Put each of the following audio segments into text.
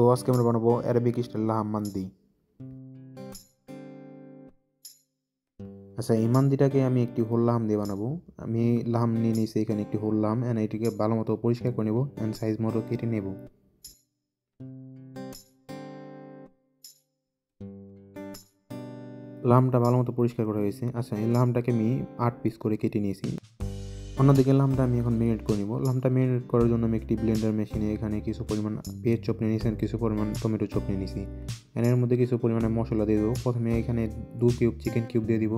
তো আজকে আমরা বানাবো অ্যারাবিক স্টাইল লাহাম মান্দি। আচ্ছা, এই মান্দিটাকে আমি একটি হোল লাহাম দিয়ে বানাবো। আমি লাহাম নিয়ে নিয়েছি এখানে একটি হোল লাহাম, অ্যান্ড এটিকে ভালো মতো পরিষ্কার করে নেব অ্যান্ড সাইজ মতো কেটে নেব। লাহামটা ভালো মতো পরিষ্কার করা হয়েছে। আচ্ছা, এই লাহামটাকে আমি 8 পিস করে কেটে নিয়েছি। অন্যদিকে লামটা আমি এখন মেরিনেট করে নিব। লামটা মেরিনেট করার জন্য আমি একটি ব্লেন্ডার মেশিনে এখানে কিছু পরিমাণ পেঁয়াজ চপ নিয়ে নিয়েছি, কিছু পরিমাণ টমেটো চপ নিয়ে নিয়েছি। এর মধ্যে কিছু পরিমাণে মশলা দিয়ে দেবো। প্রথমে এখানে 2 কিউব চিকেন কিউব দিয়ে দিব,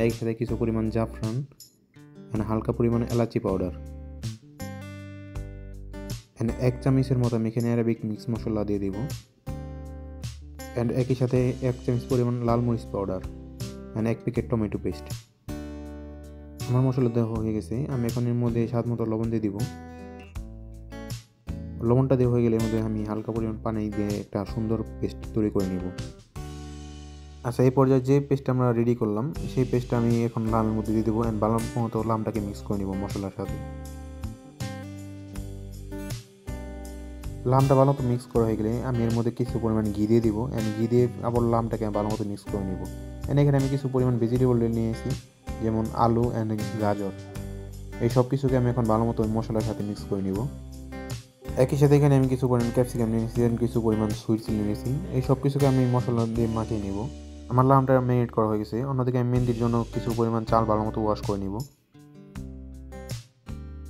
একসাথে কিছু পরিমাণ জাফরান, হালকা পরিমাণে এলাচি পাউডার, 1 চামচের মতো আমি এখানে অ্যারাবিক মিক্স মশলা দিয়ে দিব, অ্যান্ড একই সাথে 1 চামচ পরিমাণ লাল মরিচ পাউডার, 1 প্যাকেট টমেটো পেস্ট। আমার মশলা দেওয়া হয়ে গেছে। আমি এখন এর মধ্যে স্বাদ মতো লবণ দিয়ে দিব। লবণটা দেওয়া হয়ে গেলে এর মধ্যে আমি হালকা পরিমাণ পানি দিয়ে একটা সুন্দর পেস্ট তৈরি করে নিব। আচ্ছা, এই পর্যায়ে যে পেস্টটা আমরা রেডি করলাম সেই পেস্টটা আমি এখন লামের মধ্যে দিয়ে দেবো, অ্যান্ড ভালো মতো লামটাকে মিক্স করে নিব মশলার সাথে। লামটা ভালো মতো মিক্স করা হয়ে গেলে আমি এর মধ্যে কিছু পরিমাণ ঘি দিয়ে দিব, অ্যান্ড ঘি দিয়ে আবার লামটাকে ভালো মতো মিক্স করে নিব। অ্যান্ড এখানে আমি কিছু পরিমাণ ভেজিটেবল নিয়েছি, যেমন আলু অ্যান্ড গাজর। এই সব কিছুকে আমি এখন ভালো মতো মশলার সাথে মিক্স করে নিব। একই সাথে এখানে আমি কিছু পরিমাণ ক্যাপসিকাম নিয়েছি, কিছু পরিমাণ সুইট চিলি নিয়েছি। এই সব কিছুকে আমি মশলা দিয়ে মাখিয়ে নিব। আমার লামটা ম্যারিনেট করা হয়ে গেছে। অন্যদিকে আমি মেহেন্দির জন্য কিছু পরিমাণ চাল ভালো মতো ওয়াশ করে নিব।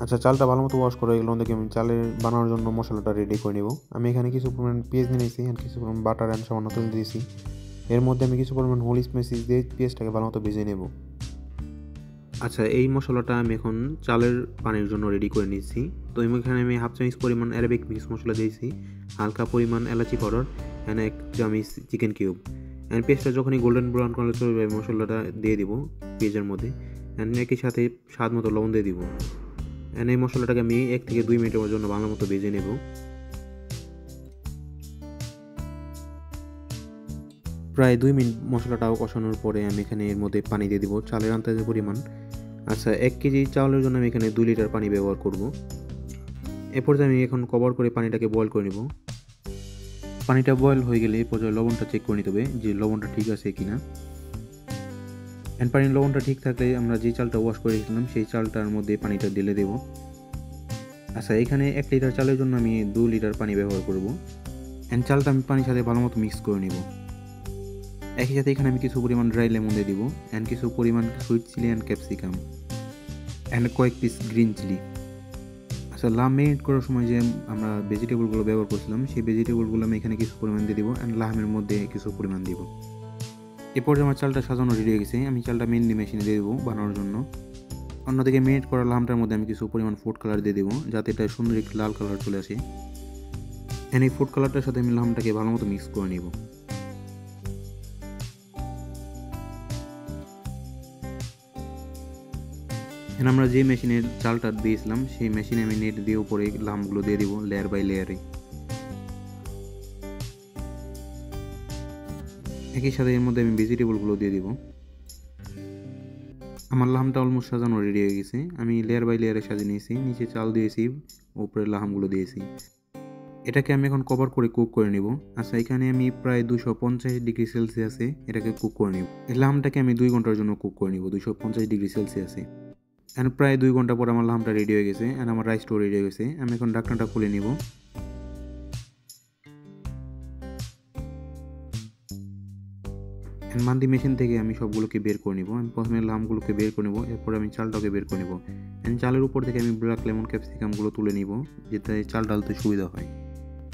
আচ্ছা, চালটা ভালো মতো ওয়াশ করে গেলে অন্যদিকে আমি চালের বানানোর জন্য মশলাটা রেডি করে নিব। আমি এখানে কিছু পরিমাণ পেঁয়াজ নিয়েছি, কিছু পরিমাণ বাটার অ্যান্ড সামান্য তেল দিয়েছি। এর মধ্যে আমি কিছু পরিমাণ হোল স্পাইসিস দিয়ে পেঁয়াজটাকে ভালো মতো ভেজে নেব। আচ্ছা, এই মশলাটা আমি এখন চালের পানির জন্য রেডি করে নিচ্ছি। তো এখানে আমি 1/2 চামচ পরিমাণ অ্যারাবিক মিক্স মশলা দিয়েছি, হালকা পরিমাণ এলাচি পাউডার, 1 চামচ চিকেন কিউব। পেঁয়াজটা যখনই গোল্ডেন ব্রাউন কালার চলে যাবে মশলাটা দিয়ে দিব পেঁয়াজের মধ্যে, একই সাথে স্বাদ মতো লবণ দিয়ে দিব। এই মশলাটাকে আমি 1 থেকে 2 মিনিটের জন্য ভালো মতো ভেজে নেব। প্রায় 2 মিনিট মশলাটাও কষানোর পরে আমি এখানে এর মধ্যে পানি দিয়ে দিব চালের আন্দাজে পরিমাণ। আচ্ছা, 1 কেজি চাউলের জন্য আমি এখানে 2 লিটার পানি ব্যবহার করব। এ পর্যায়ে আমি এখন কভার করে পানিটাকে বয়েল করে নেব। পানিটা বয়েল হয়ে গেলে এই পর্যায়ে লবণটা চেক করে নিতে হবে যে লবণটা ঠিক আছে কিনা। পানির লবণটা ঠিক থাকলে আমরা যে চালটা ওয়াশ করে রেখেছিলাম সেই চালটার মধ্যে পানিটা ঢেলে দেব। আচ্ছা, এখানে 1 লিটার চালের জন্য আমি 2 লিটার পানি ব্যবহার করব। চালটা আমি পানির সাথে ভালো মতো মিক্স করে নেব। একই সাথে এখানে আমি কিছু পরিমাণ ড্রাই লেমন দিয়ে দিব, কিছু পরিমাণ সুইট চিলি ক্যাপসিকাম, কয়েক পিস গ্রিন চিলি। আচ্ছা, লাম মেরিনেট করার সময় যে আমরা ভেজিটেবলগুলো ব্যবহার করছিলাম সেই ভেজিটেবলগুলো আমি এখানে কিছু পরিমাণ দিয়ে দিব, লাহামের মধ্যে কিছু পরিমাণ দিব। এরপর আমার চালটা সাজানো রেডি হয়ে গেছে। আমি চালটা মেহেন্দি মেশিনে দিয়ে দেবো বানানোর জন্য। অন্যদিকে মেরিনেট করা লামটার মধ্যে আমি কিছু পরিমাণ ফুড কালার দিয়ে দেবো, যাতে এটা সুন্দর একটি লাল কালার চলে আসে। এই ফুড কালারটার সাথে আমি লামটাকে ভালো মতো মিক্স করে নেব। আমরা যে মেশিনের চালটা দিয়েছিলাম সেই মেশিনে আমি নেট দিয়ে উপরে লামগুলো দিয়ে দিব লেয়ার বাই লেয়ারে। একই সাথে এর মধ্যে আমি ভেজিটেবলগুলো দিয়ে দিব। আমার লামটা অলমোস্ট সাজানো রেডি হয়ে গেছে। আমি লেয়ার বাই লেয়ারে সাজিয়ে নিয়েছি, নিচে চাল দিয়েছি, উপরে লাহামগুলো দিয়েছি। এটাকে আমি এখন কভার করে কুক করে নেব। আচ্ছা, এখানে আমি প্রায় 250 ডিগ্রি সেলসিয়াসে এটাকে কুক করে নেব। এই লামটাকে আমি 2 ঘন্টার জন্য কুক করে নেব 250 ডিগ্রি সেলসিয়াসে। প্রায় 2 ঘন্টা পর আমার লামটা রেডি হয়ে গেছে, আমার রাইসটাও রেডি হয়ে গেছে। আমি এখন ঢাকনাটা খুলে নিব। মান্দি মেশিন থেকে আমি সবগুলোকে বের করে নিব। আমি প্রথমে লামগুলোকে বের করে নেব, এরপর আমি চালটাকে বের করে নেব। চালের উপর থেকে আমি ব্ল্যাক লেমন ক্যাপসিকামগুলো তুলে নিব, যাতে চাল ডালতে সুবিধা হয়।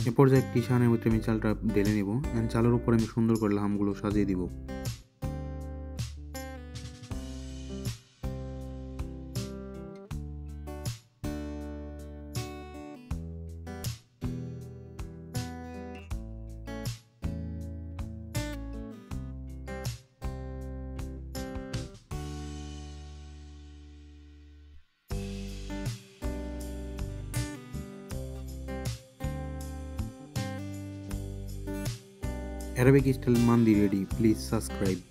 এরপর যে একটি সানের মধ্যে আমি চালটা ঢেলে নেব, চালের উপর আমি সুন্দর করে লামগুলো সাজিয়ে দিব। Arabic style mandi ready. Please subscribe.